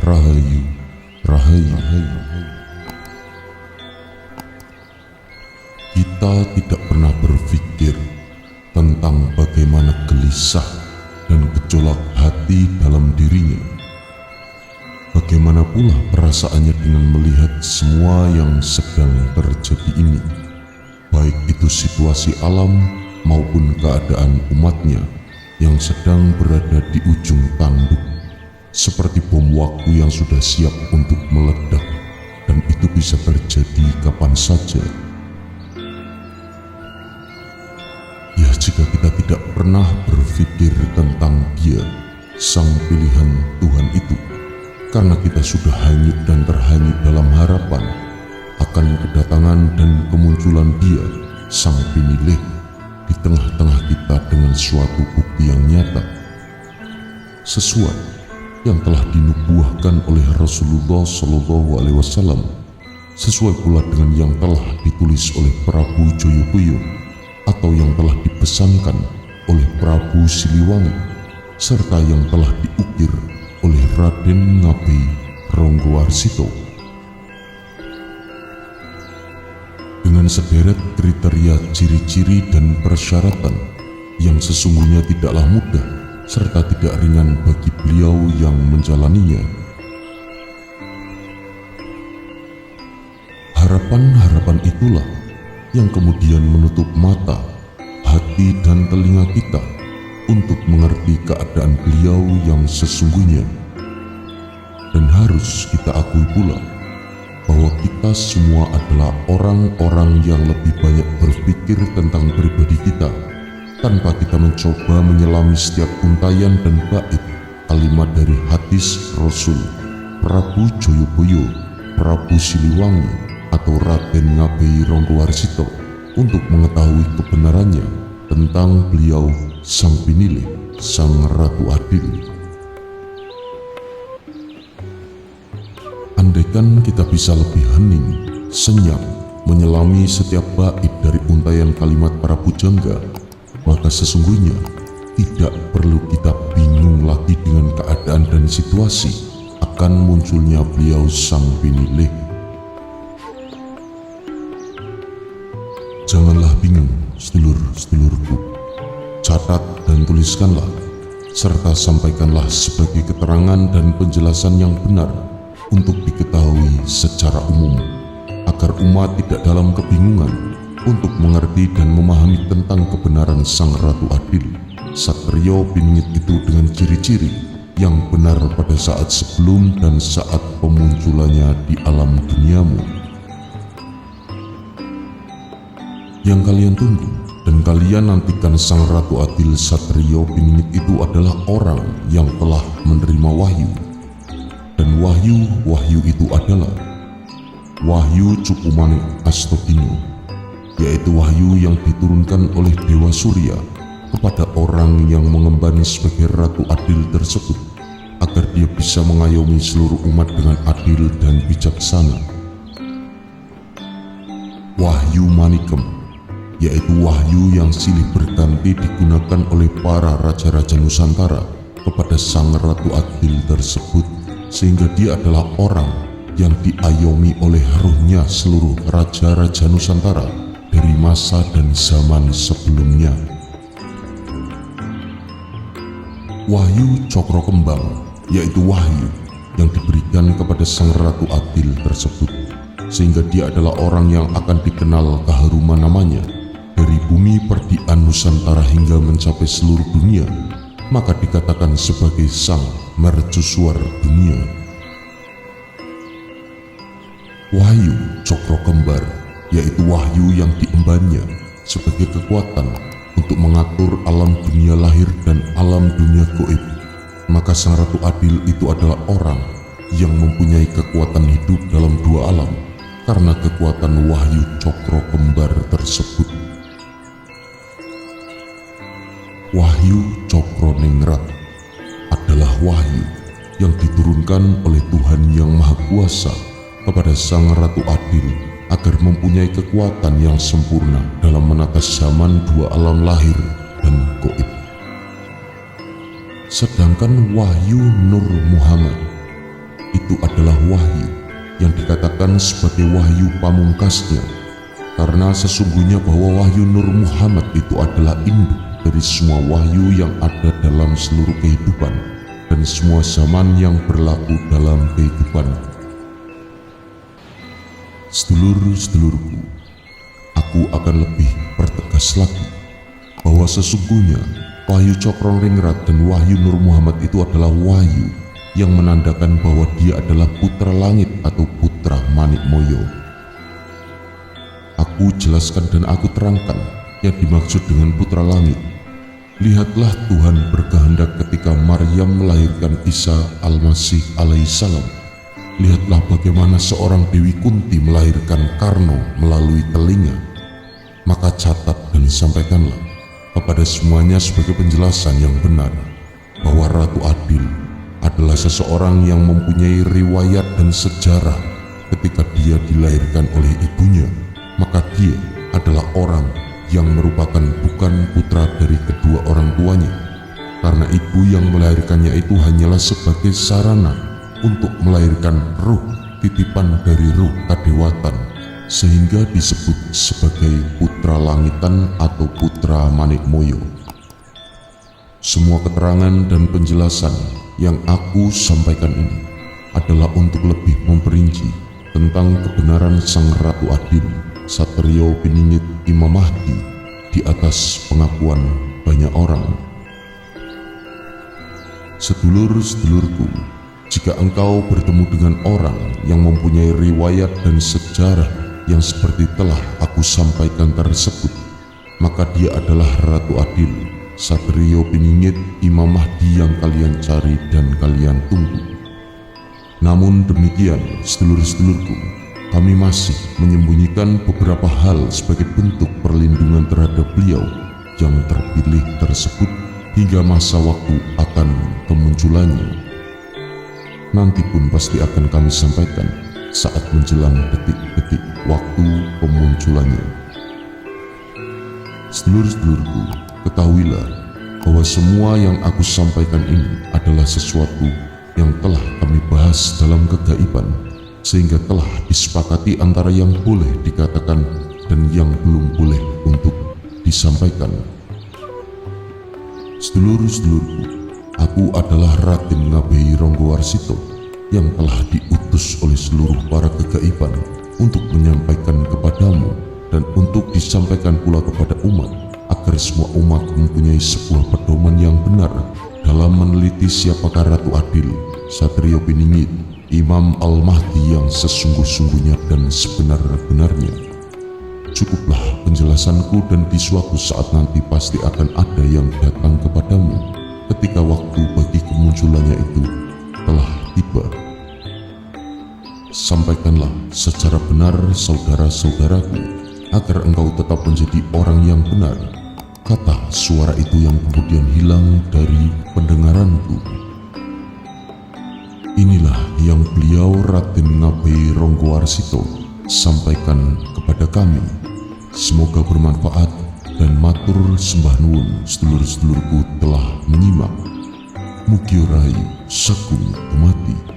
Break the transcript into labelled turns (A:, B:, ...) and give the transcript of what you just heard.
A: Rahayu, Rahayu. Kita tidak pernah berpikir tentang bagaimana gelisah dan gejolak hati dalam dirinya. Bagaimana pula perasaannya dengan melihat semua yang sedang terjadi ini, baik itu situasi alam maupun keadaan umatnya yang sedang berada di ujung tanduk, seperti bom waktu yang sudah siap untuk meledak, dan itu bisa terjadi kapan saja. Ya, jika kita tidak pernah berpikir tentang Dia, Sang Pilihan Tuhan itu, karena kita sudah hanyut dan terhanyut dalam harapan akan kedatangan dan kemunculan Dia, Sang Penilih, di tengah-tengah kita dengan suatu bukti yang nyata, sesuai yang telah dinubuahkan oleh Rasulullah SAW, sesuai pula dengan yang telah ditulis oleh Prabu Joyoboyo atau yang telah dipesankan oleh Prabu Siliwangi, serta yang telah diukir oleh Raden Ngabei Ronggowarsito. Dengan sederet kriteria ciri-ciri dan persyaratan yang sesungguhnya tidaklah mudah serta tidak ringan bagi beliau yang menjalaninya. Harapan-harapan itulah yang kemudian menutup mata, hati dan telinga kita untuk mengerti keadaan beliau yang sesungguhnya. Dan harus kita akui pula bahwa kita semua adalah orang-orang yang lebih banyak berpikir tentang pribadi kita tanpa kita mencoba menyelami setiap untayan dan bait kalimat dari hadis Rasul, Prabu Joyoboyo, Prabu Siliwangi atau Raden Ngabei Ronggowarsito untuk mengetahui kebenarannya tentang beliau Sang Penilih, Sang Ratu Adil. Andaikan kita bisa lebih hening, senyap, menyelami setiap bait dari untayan kalimat para pujangga, maka sesungguhnya tidak perlu kita bingung lagi dengan keadaan dan situasi akan munculnya beliau Sang Penilih. Janganlah bingung, sedulur-sedulurku. Catat dan tuliskanlah, serta sampaikanlah sebagai keterangan dan penjelasan yang benar untuk diketahui secara umum, agar umat tidak dalam kebingungan untuk mengerti dan memahami tentang kebenaran Sang Ratu Adil, Satrio Piningit itu dengan ciri-ciri yang benar pada saat sebelum dan saat pemunculannya di alam duniamu. Yang kalian tunggu dan kalian nantikan Sang Ratu Adil Satrio Piningit itu adalah orang yang telah menerima wahyu. Dan wahyu itu adalah Wahyu Cukumane Astotino, yaitu wahyu yang diturunkan oleh Dewa Surya kepada orang yang mengemban sebagai Ratu Adil tersebut, agar dia bisa mengayomi seluruh umat dengan adil dan bijaksana. Wahyu Manikem, yaitu wahyu yang silih berganti digunakan oleh para raja-raja Nusantara kepada Sang Ratu Adil tersebut, sehingga dia adalah orang yang diayomi oleh ruhnya seluruh raja-raja Nusantara dari masa dan zaman sebelumnya. Wahyu Cokro Kembang, yaitu wahyu yang diberikan kepada Sang Ratu Adil tersebut, sehingga dia adalah orang yang akan dikenal keharuman namanya dari bumi perdian Nusantara hingga mencapai seluruh dunia, maka dikatakan sebagai Sang Mercusuar Dunia. Wahyu Cokro Kembar, yaitu wahyu yang diembannya sebagai kekuatan untuk mengatur alam dunia lahir dan alam dunia gaib, maka Sang Ratu Adil itu adalah orang yang mempunyai kekuatan hidup dalam dua alam karena kekuatan wahyu Cokro Kembar tersebut. Wahyu Cokro Ningrat adalah wahyu yang diturunkan oleh Tuhan Yang Maha Kuasa kepada Sang Ratu Adil agar mempunyai kekuatan yang sempurna dalam menata zaman dua alam lahir dan gaib. Sedangkan Wahyu Nur Muhammad itu adalah wahyu yang dikatakan sebagai wahyu pamungkasnya, karena sesungguhnya bahwa wahyu Nur Muhammad itu adalah induk dari semua wahyu yang ada dalam seluruh kehidupan dan semua zaman yang berlaku dalam kehidupan. Sedulur-sedulurku, aku akan lebih pertegas lagi bahwa sesungguhnya wahyu Cokroningrat dan wahyu Nur Muhammad itu adalah wahyu yang menandakan bahwa dia adalah putra langit atau putra Manikmoyo. Aku jelaskan dan aku terangkan yang dimaksud dengan putra langit. Lihatlah Tuhan berkehendak ketika Maryam melahirkan Isa Al-Masih alaihissalam. Lihatlah bagaimana seorang Dewi Kunti melahirkan Karno melalui telinga. Maka catat dan sampaikanlah kepada semuanya sebagai penjelasan yang benar bahwa Ratu Adil adalah seseorang yang mempunyai riwayat dan sejarah. Ketika dia dilahirkan oleh ibunya, maka dia adalah orang yang merupakan bukan putra dari kedua orang tuanya, karena ibu yang melahirkannya itu hanyalah sebagai sarana untuk melahirkan ruh titipan dari ruh kadewatan, sehingga disebut sebagai putra langitan atau putra Manikmoyo. Semua keterangan dan penjelasan yang aku sampaikan ini adalah untuk lebih memperinci tentang kebenaran Sang Ratu Adil, Satrio Piningit Imam Mahdi di atas pengakuan banyak orang. Sedulur-sedulurku, jika engkau bertemu dengan orang yang mempunyai riwayat dan sejarah yang seperti telah aku sampaikan tersebut, maka dia adalah Ratu Adil, Satrio Piningit Imam Mahdi yang kalian cari dan kalian tunggu. Namun demikian, sedulur-sedulurku, kami masih menyembunyikan beberapa hal sebagai bentuk perlindungan terhadap beliau yang terpilih tersebut hingga masa waktu akan kemunculannya. Nanti pun pasti akan kami sampaikan saat menjelang detik-detik waktu kemunculannya. Sedulur-sedulurku, ketahuilah bahwa semua yang aku sampaikan ini adalah sesuatu yang telah kami bahas dalam kegaiban, sehingga telah disepakati antara yang boleh dikatakan dan yang belum boleh untuk disampaikan. Sedulur-sedulurku, aku adalah Raden Ngabei Ronggowarsito yang telah diutus oleh seluruh para kegaiban untuk menyampaikan kepadamu dan untuk disampaikan pula kepada umat, agar semua umat mempunyai sebuah pedoman yang benar dalam meneliti siapakah Ratu Adil, Satrio Piningit Imam Al-Mahdi yang sesungguh-sungguhnya dan sebenar-benarnya. Cukuplah penjelasanku dan bisuaku saat nanti pasti akan ada yang datang kepadamu ketika waktu bagi kemunculannya itu telah tiba. Sampaikanlah secara benar saudara-saudaraku, agar engkau tetap menjadi orang yang benar, kata suara itu yang kemudian hilang dari pendengaranku. Inilah yang beliau Raden Ngabei Ronggowarsito sampaikan kepada kami. Semoga bermanfaat dan matur sembah nuwun sedulur-sedulurku telah menyimak. Mugi rahayu sagung dumadi.